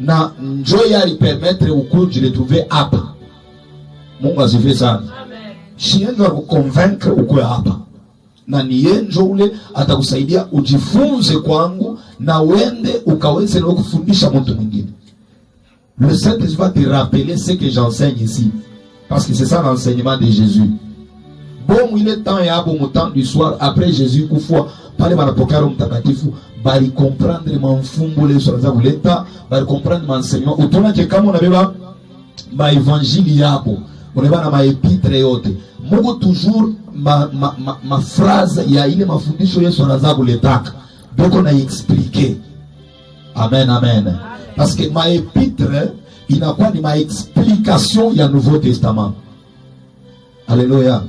Na njoo yali permettre ukuji retrouver hapa. Mungu asifiwe sana. Amen. Shienza kuconvaincre ukwe hapa. Na ni yenjo ule atakusaidia ujifunze kwangu na uende ukaweze na kufundisha mtu mwingine. Le Saint-Esprit va te rappeler ce que j'enseigne ici. Parce que c'est ça l'enseignement de Jésus. Bon, il est temps et à bon temps du soir après Jésus kufua pale banapoka Roho Mtakatifu bali comprendre mafumbo les choses za kuleta, bali comprendre m'enseignement. Utona ke kama unabeba ma évangile yako, unabeba na ma épître yote. Mungu toujours ma phrase ya ile mafundisho Yesu anaza kuletaka. Boko na expliquer. Amen, amen. Parce que ma épître inakuwa ni ma explication ya Nouveau Testament. Alléluia.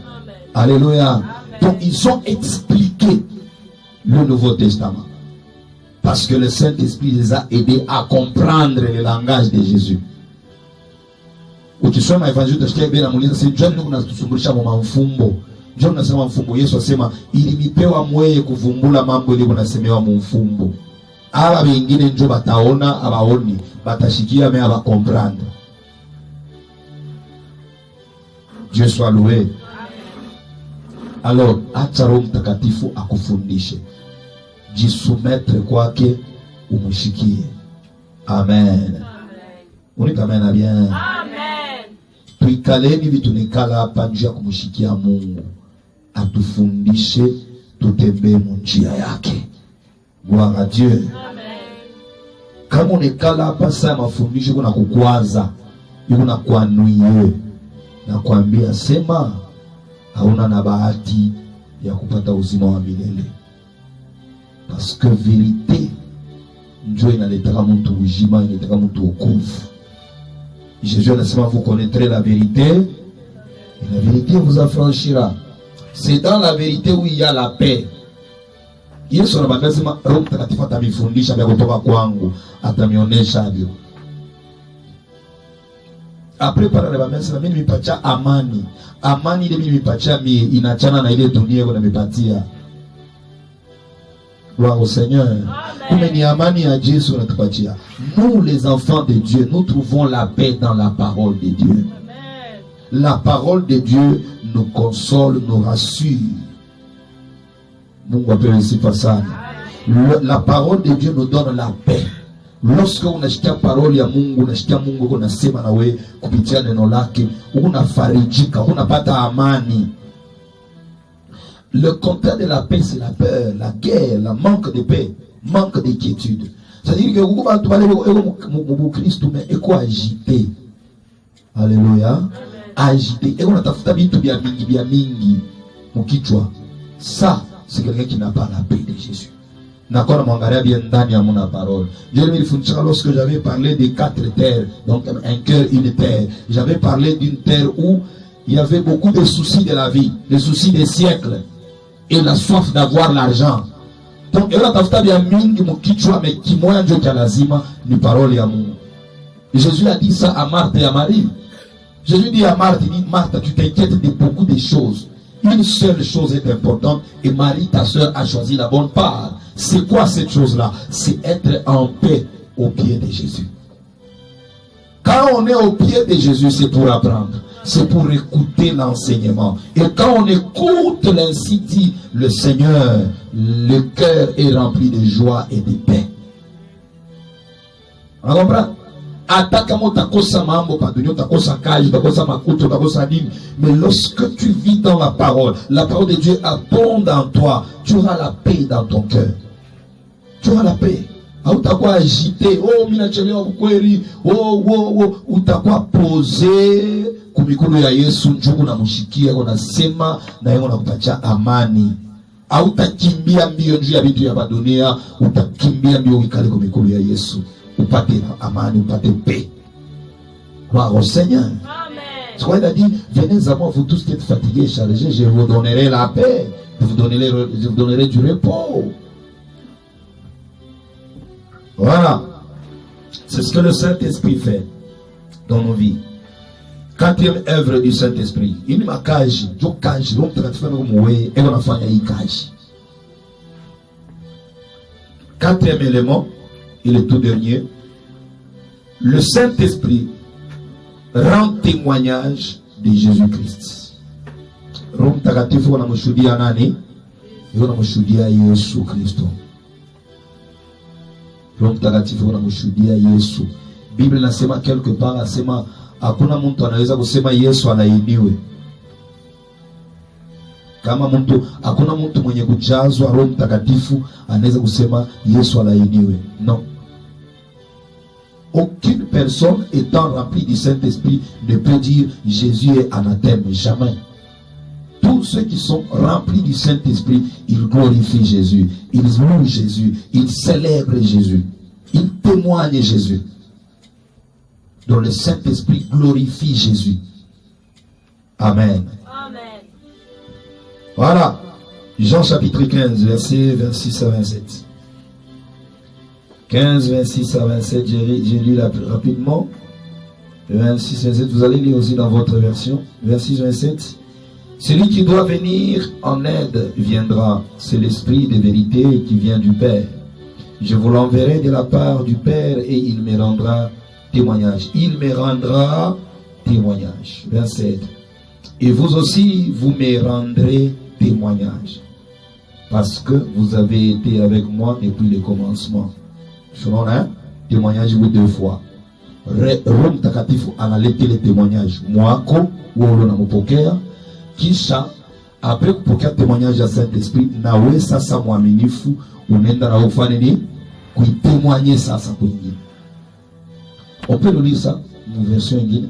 Alléluia. Donc ils ont expliqué le Nouveau Testament. Parce que le Saint-Esprit les a aidés à comprendre le langage de Jésus. Ukisoma evangelio tashikia bena muuliza si John ndio unatusumbusha mwa mfumbo. John anasema mfumbo, Yesu asema ilimipewa mweye kuvumbula mambo ile kunasemewa mfumbo. Aba bingine njo bataona abaoni, batashikia mais aba comprendre. Dieu soit loué. Alors, acha Roho Mtakatifu akufundishe. Jisoumettre kwake umushikie. Amen. Unita amen bien. Amen. Tuikaleni vitu nikala hapa njia kumushikia Mungu. Atufundishe tutembee njia yake. Gloire à Dieu. Amen. Kama unikala hapa saa mafundisho kuna kukwaza, kuna kuanuie na kuambia sema hauna na bahati ya kupata uzima wa milele. Parce que vérité ndio inaletaka mtu uzima, inaletaka mtu wokovu. Jésus anasema vous connaîtrez la vérité et la vérité vous affranchira. C'est dans la vérité où il y a la paix. Yesu anasema Roho Mtakatifu atamifundisha vya kutoka kwangu, atamionesha hivyo. Après par la messe na mimi nipatia amani. Amani ile mimi nipatia mimi inachana na ile dunia kwa nimepatia. Gloire au Seigneur. Comme ni amani ya Jésus anatupatia. Nous les enfants de Dieu, nous trouvons la paix dans la parole de Dieu. Amen. La parole de Dieu nous console, nous rassure. Mungu apewe sifa sana. La parole de Dieu nous donne la paix. Lorsque unasikia parole ya Mungu, unasikia Mungu kunasema na wewe kupitia neno lake, unafarijika, unapata amani. Le contraire de la paix, c'est la peur, la guerre, le manque de paix, manque d'inquiétude. C'est-à-dire que vous allez parler de Christ, mais il faut agiter. Alléluia. Agiter. Et on a tafuta vitu vya mingi mukichwa. Ça, c'est quelqu'un qui n'a pas la paix de Jésus. D'accord, mon gars, bien dans ya mon parole. Dieu me dit lorsque j'avais parlé des 4 terres, donc un cœur, une terre. J'avais parlé d'une terre où il y avait beaucoup de soucis de la vie, des soucis des siècles, et la soif d'avoir l'argent. Donc, elle a tafuta bien mingi mukichwa, mais qui moyen Dieu qui lazima ni parole ya Mungu. Jésus a dit ça à Marthe et à Marie. Jésus dit à Marthe, il dit Marthe, tu t'inquiètes de beaucoup de choses. Une seule chose est importante, et Marie, ta soeur, a choisi la bonne part. C'est quoi cette chose-là? C'est être en paix au pied de Jésus. Quand on est au pied de Jésus, c'est pour apprendre. C'est pour écouter l'enseignement. Et quand on écoute l'ainsi dit le Seigneur, le cœur est rempli de joie et de paix. On comprend? Mais lorsque tu vis dans la parole de Dieu abonde en toi, tu auras la paix dans ton cœur. Tu auras la paix. Utakuwa agité, oh minachelewa kweli, utakuwa posé kumikono ya Yesu, njoo unamshikia, unasema na yeye unakupatia amani. Hautakimbia mbio juu ya vitu ya dunia, utakimbia mbio ukale kwa mikono ya Yesu, upate amani, upate paix. Gloire au Seigneur. Amen. C'est quoi il a dit, venez à moi vous tous qui êtes fatigués et chargés, je vous donnerai la paix, je vous donnerai du repos. Voilà. C'est ce que le Saint-Esprit fait dans nos vies. Quatrième œuvre du Saint-Esprit. Il m'a kaji, jo kaji, l'homme te fait moué, et on a fait un kaji. Quatrième élément, et le tout dernier, le Saint-Esprit rend témoignage de Jésus-Christ. Roho Mtakatifu anamshuhudia nani? Anamshuhudia Yesu Kristo. Roho Mtakatifu anamshuhudia Yesu. Biblia inasema quelque part, asema hakuna mtu anaweza kusema Yesu anainiwe. Kama mtu, hakuna mtu mwenye kujazwa Roho Mtakatifu anaweza kusema Yesu anainiwe. Non. Aucune personne étant remplie du Saint-Esprit ne peut dire Jésus est anathème. Jamais. Tous ceux qui sont remplis du Saint-Esprit, ils glorifient Jésus, ils louent Jésus, ils célèbrent Jésus, ils témoignent Jésus. Donc le Saint-Esprit glorifie Jésus. Amen. Amen. Voilà. Jean chapitre 15, versets 26 à 27. 15, 26 à 27, j'ai lu rapidement. 26, 27, vous allez lire aussi dans votre version. 26, 27. Celui qui doit venir en aide viendra. C'est l'Esprit de vérité qui vient du Père. Je vous l'enverrai de la part du Père et il me rendra témoignage. Il me rendra témoignage. 27. Et vous aussi, vous me rendrez témoignage. Parce que vous avez été avec moi depuis le commencement. Selon un témoignage ou deux fois. Roho Mtakatifu analeta le témoignage. Mwako, uolo na mupokea. Kisha, après kupokea témoignage ya Saint-Esprit, nawe sasa mwaminifu, unaenda na ufanye nini? Kuitémoigner sasa kwingine. On peut le lire ça, une version ingine.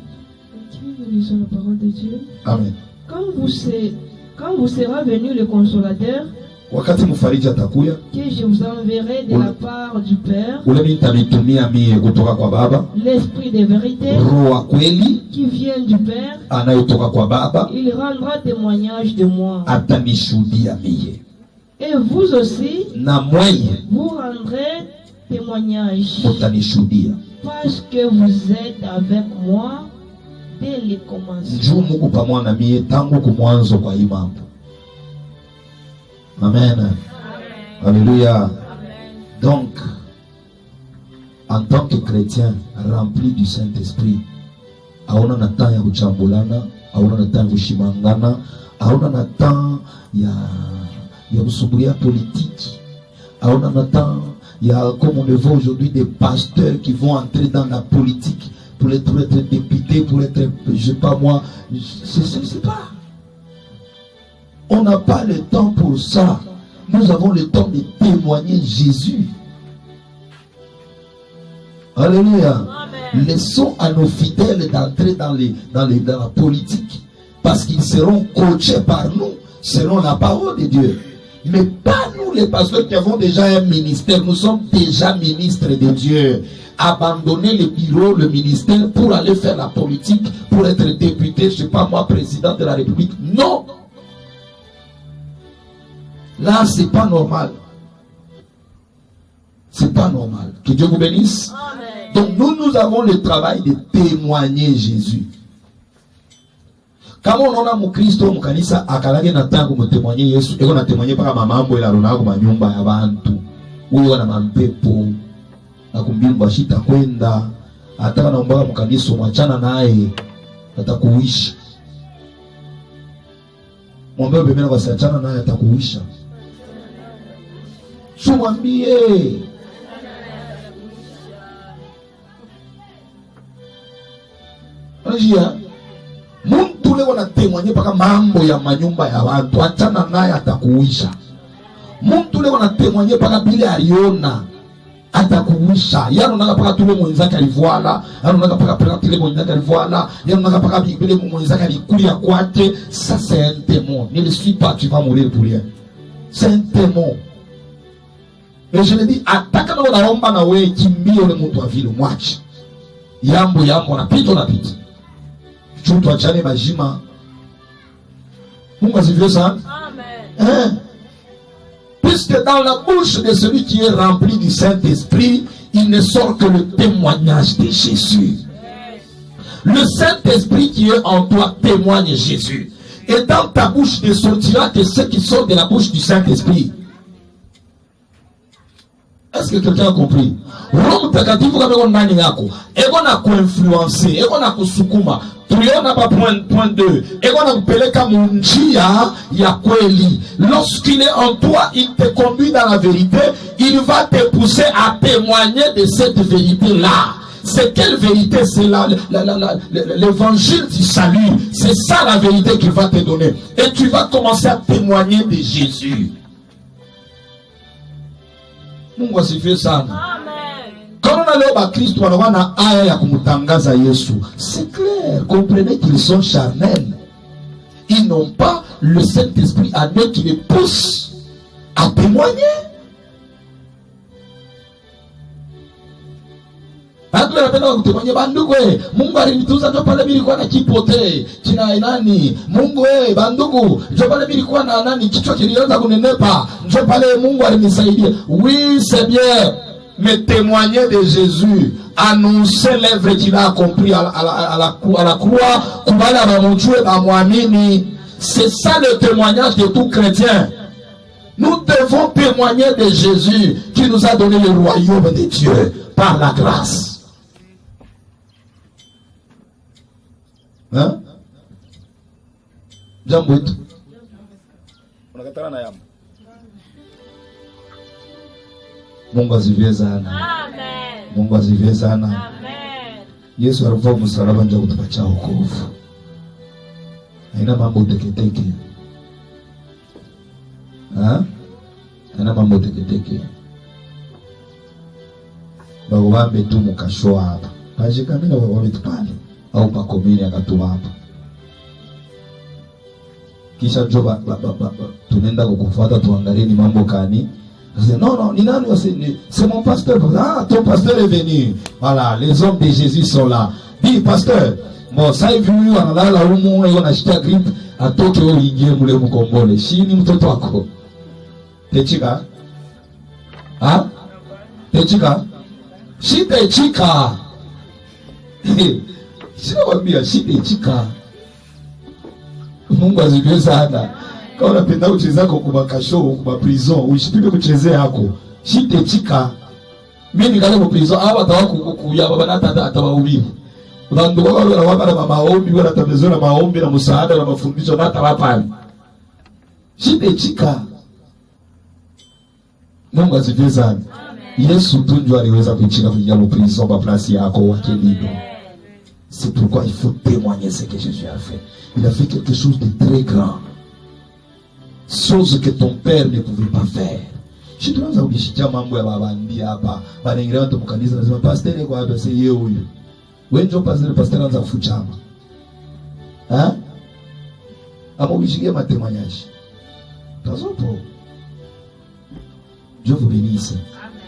Nous lisons la parole de Dieu. Amen. Quand vous sera venu le consolateur, wakati mfariji atakuya, que je vous enverrai de la part du Père, ule nitamitumia mie kutoka kwa Baba, l'Esprit de vérité, Roho wa kweli qui vient du Père, anayotoka kwa Baba, il rendra témoignage de moi. Atanishuhudia mie. Et vous aussi, na mweye vous rendrez témoignage, mutanishuhudia, parce que vous êtes avec moi dès le commencement. Njoo Mungu pamoja na mie tangu kumwanzo kwa hii mambo. Amen. Amen. Alléluia. Amen. Donc, en tant que chrétien rempli du Saint-Esprit, hauna na temps ya kuchambulana, hauna na temps ya kushimangana, hauna na temps ya kusumbulia politique, hauna na temps ya, comme on le voit aujourd'hui, des pasteurs qui vont entrer dans la politique pour être députés, pour être, je sais pas moi, c'est pas. On n'a pas le temps pour ça. Nous avons le temps de témoigner Jésus. Alléluia. Amen. Laissons à nos fidèles d'entrer dans la politique, parce qu'ils seront coachés par nous selon la parole de Dieu. Mais pas nous les pasteurs qui avons déjà un ministère. Nous sommes déjà ministres de Dieu. Abandonner le bureau, le ministère pour aller faire la politique, pour être député, je sais pas moi, président de la République. Non. Là, c'est pas normal. C'est pas normal. Que Dieu vous bénisse. Amen. Donc nous avons le travail de témoigner Jésus. Kama unaona mkristo mkanisa akalage na tangu mtemoigner Yesu, eko na témoigner paka mamambo ila runago manyumba ya bantu. Huyo na mampepo na kumbimba shita kwenda ataka naomba mkanisa mwachana naye atakuisha. Mwambie bebe na wasiachana naye atakuisha. Mwambie Anjia muntu leo na témoigner paka mambo ya manyumba ya watu, achana naye atakuisha. Muntu leo na témoigner paka bile aliona atakuisha. Yano naka paka tule mwenzake alivoala, yano naka paka tule mwenzake alivoala, yano naka paka bile mwenzake alikulia kwake. Ça c'est un témoin. Ne le suis pas, tu vas mourir pour rien. C'est un démon. Et je le dis, attaque na unaomba na wewe kimbio le mtu wa vile mwache. Yambo napita. Chuto achane majima. Mungu asifiwe sana. Amen. Puisque dans la bouche de celui qui est rempli du Saint-Esprit, il ne sort que le témoignage de Jésus. Le Saint-Esprit qui est en toi témoigne Jésus. Et dans ta bouche ne sortira que ce qui sort de la bouche du Saint-Esprit. Est-ce que quelqu'un a compris? Roho Mtakatifu kama ndani yako, ego na kuinfluencer, ego na kusukuma. Tuliona pa point 2, ego na kupeleka munjia ya kweli. Lorsqu'il est en toi, il te conduit dans la vérité, il va te pousser à témoigner de cette vérité-là. C'est quelle vérité? C'est l'évangile du salut. C'est ça la vérité qu'il va te donner. Et tu vas commencer à témoigner de Jésus. Mungu asifiwe sana. Amen. Quand on a leo ba Kristo wanawana aya ya kumutangaza Yesu, c'est clair, comprenez qu'ils sont charnels. Ils n'ont pas le Saint-Esprit à eux qui les pousse à témoigner. Hata napenda kutemanya bandugu Mungu alinituza ndio pale nilikuwa na kipote kina nani Mungu bandugu ndio pale nilikuwa na nani kichwa kilianza kunenepa ndio pale Mungu alinisaidia. Oui, c'est bien, mais témoigner de Jésus, annoncer l'œuvre qu'il a accomplie à la croix, kubala bamujue bamwamini, c'est ça le témoignage de tout chrétien. Nous devons témoigner de Jésus qui nous a donné le royaume de Dieu par la grâce. Hein? Jambo wetu. Unakatana na yamo. Mungu asifiwe sana. Amen. Mungu asifiwe sana. Amen. Yesu alikufa msalaba ndio kutupatia wokovu. Haina mambo teketeke. Haina mambo teketeke. Bago wambe tu mukashoa hapa. Pajikamina wawe tupale. Au pakomini akatuma hapa. Kisha njoba tunaenda kukufuata tuangalie ni mambo gani. Non, ni nani c'est mon pasteur. Ah, ton pasteur est venu. Voilà, les hommes de Jésus sont là. Dis pasteur, bon ça est vu analala humu yeye anashika grip atoke uingie mule mkombole. Shini mtoto wako. Techika? Techika? Shitechika. Sinawaambia shitechika. Mungu asifiwe sana. Kama unapenda kucheza kwa makasho, kwa prison, usipime kuchezea yako. Shitechika. Mimi nikale kwa prison, hawa watakuya baba na tata atawahubiri. Ndio kwa wale wana maombi, wana tabezona maombi na msaada na mafundisho na tawapani. Shitechika. Mungu asifiwe sana. Yesu tu ndio aliweza kuchika kuja kwa prison kwa place yako wake libre. C'est pourquoi il faut témoigner ce que Jésus a fait. Il a fait quelque chose de très grand. Chose que ton père ne pouvait pas faire. Si tu n'as pas mambo ya babandi hapa, banaingia watu mkanisa nasema pastor ni kwa hapa c'est yeye huyu. Wewe ndio pastor anaanza kufuchama. Ama uishikie matemanyaji. Tazopo. Dieu vous bénisse.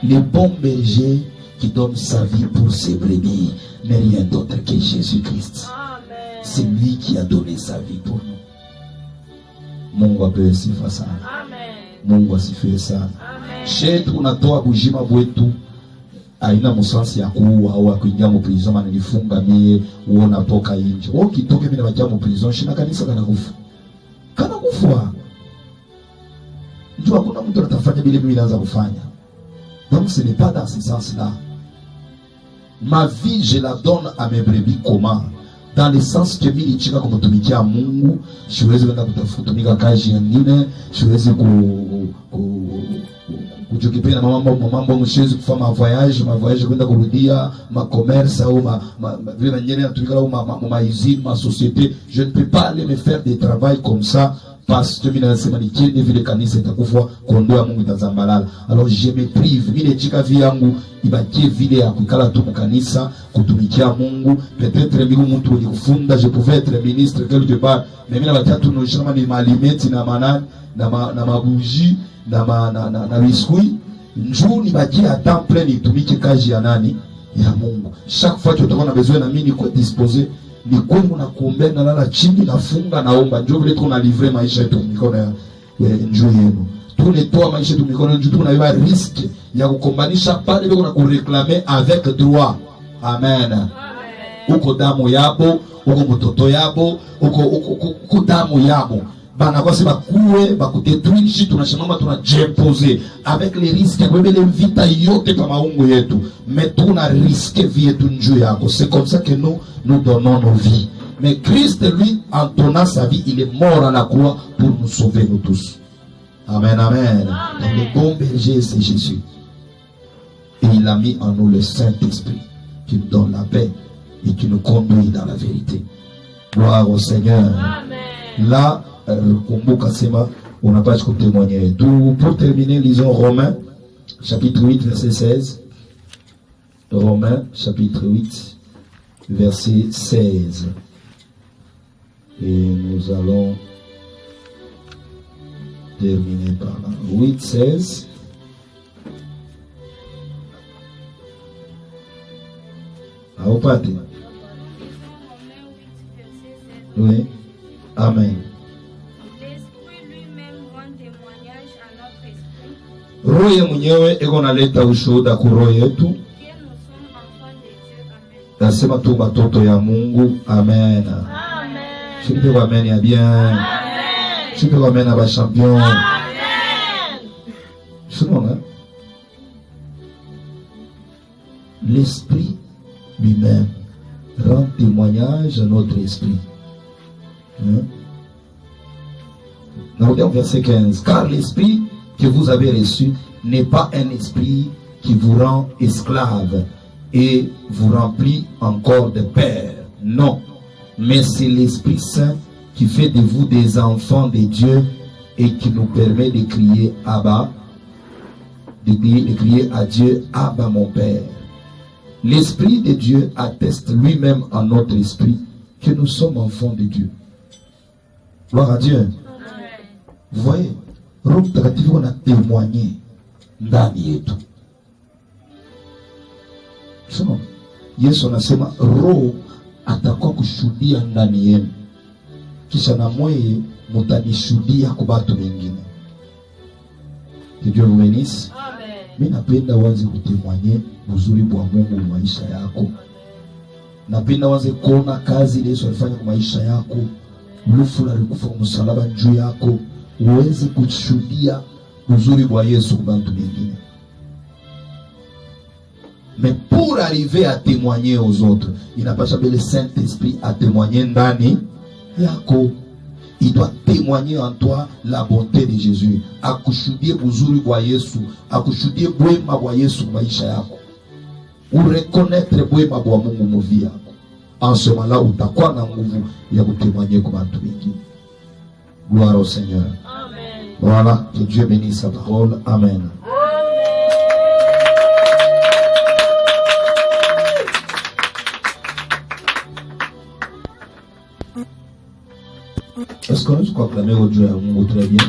Le bon berger qui donne sa vie pour ses brebis n'est rien d'autre que Jésus-Christ. C'est lui qui a donné sa vie pour nous. Mungu apewe sifa sana. Mungu asifiwe sana. Shetu unatoa bujima bwetu aina musansi ya kuua au kuingia mu prison na nilifunga mie uona toka nje. Wewe ukitoka mimi na wacha mu prison shina kanisa kana kufa. Kana kufa. Ndio hakuna mtu atafanya bila mimi naanza kufanya. Donc ce n'est pas dans ce sens-là. Ma vie je la donne à mes brebis comment? Dans le sens que mimi nichika kumtumikia Mungu, siwezi kwenda kutafutumika kazi nyingine, siwezi kujikipenda mambo siwezi kufanya voyage kwenda kurudia, ma commerce au vile nyingine natumika au ma usine, ma société, je ne peux pas aller me faire des travail comme ça pasteur mimi nasema nikiende vile kanisa itakufa kondoo ya Mungu itazambalala. Alors je me prive mimi jika vie yangu ibakie vile ya kukala tu kanisa kutumikia Mungu. Peut-être mimi mtu mwenye kufunda je pouvais être ministre quelque part, mais mimi na batatu no shama ni malimeti na manani na mabuji na biskuit njoo nibakie à temps plein nitumike kazi ya nani ya Mungu. Chaque fois que utakuwa na besoin na mimi niko disposé ni kweli unakuombea na lala chini nafunga naomba njoo vile tuna livrer maisha yetu mikono ya njoo yenu. Tunetoa maisha yetu mikono njoo tunaiba risk ya kukombanisha pale biko na kureclamer avec droit. Amen. Uko damu yabo, uko mtoto yabo, uko damu yabo. Bana kwa sababu kuwe bakudetruire tunashimama tunajiimposer avec les risques kubebele vita yote kwa maungo yetu, mais tuna risque vie yetu njoo yako. C'est comme ça que nous donnons nos vies. Mais Christ lui en donnant sa vie, il est mort à la croix pour nous sauver nous tous. Amen, amen. Donc le bon berger c'est Jésus. Et il a mis en nous le Saint-Esprit qui nous donne la paix et qui nous conduit dans la vérité. Gloire au Seigneur. Amen. Là on n'a pas de témoigner. Pour terminer, lisons Romains chapitre 8 verset 16. Romains chapitre 8 verset 16. Et nous allons terminer par là. 8, 16. Ah, au pâté. Oui. Amen. Roho ya mwenyewe ego naleta ushuhuda ku roho yetu. Nasema tu batoto ya Mungu. Amen. Amen. Shukuru kwa amen ya bien. Amen. Shukuru kwa amen ya ba champion. Amen. Shukuru. L'esprit lui-même rend témoignage à notre esprit. Nous regardons verset 15. Car l'esprit que vous avez reçu n'est pas un esprit qui vous rend esclave et vous remplit encore de peur. Non, mais c'est l'Esprit Saint qui fait de vous des enfants de Dieu et qui nous permet de crier Abba, de crier à Dieu Abba mon Père. L'Esprit de Dieu atteste lui-même en notre esprit que nous sommes enfants de Dieu. Gloire à Dieu. Vous voyez, Roho Mtakatifu ana témoigné ndani yetu. Sema Yesu anasema Roho atakuwa kushuhudia ndani yenu. Kisha na mweye mutanishuhudia kwa watu wengine. Que Dieu vous bénisse. Amen. Mimi napenda wazi kutémoigner uzuri wa Mungu kwa maisha yako. Napenda wazi kuona kazi ile Yesu alifanya kwa maisha yako. Lufu alikufa kwa msalaba juu yako. Uweze kushuhudia uzuri wa Yesu kwa watu wengine. Mais pour arriver à témoigner aux autres, il n'a pas jamais le Saint-Esprit à témoigner ndani yako. Il doit témoigner en toi la bonté de Jésus. Akushuhudie uzuri wa Yesu, akushuhudie bwema wa Yesu kwa maisha yako. Ureconnaître bwema wa Mungu mvi yako. En ce moment-là, utakuwa na nguvu ya kutémoigner kwa watu wengine. Gloire au Seigneur. Amen. Voilà, que Dieu bénisse sa parole. Amen. Est-ce qu'on peut acclamer au Dieu à Mungu très bien?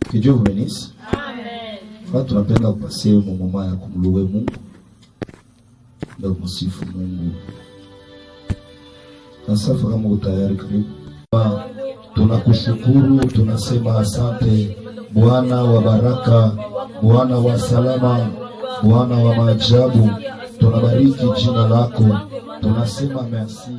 Que Dieu vous bénisse. Amen. Tunapenda kupassia moment ya kumluwe Mungu. Ndio msifu Mungu. Sasa kama utayari karibu. Tunakushukuru, tunasema asante Bwana wa baraka, Bwana wa salama, Bwana wa maajabu. Tunabariki jina lako. Tunasema merci.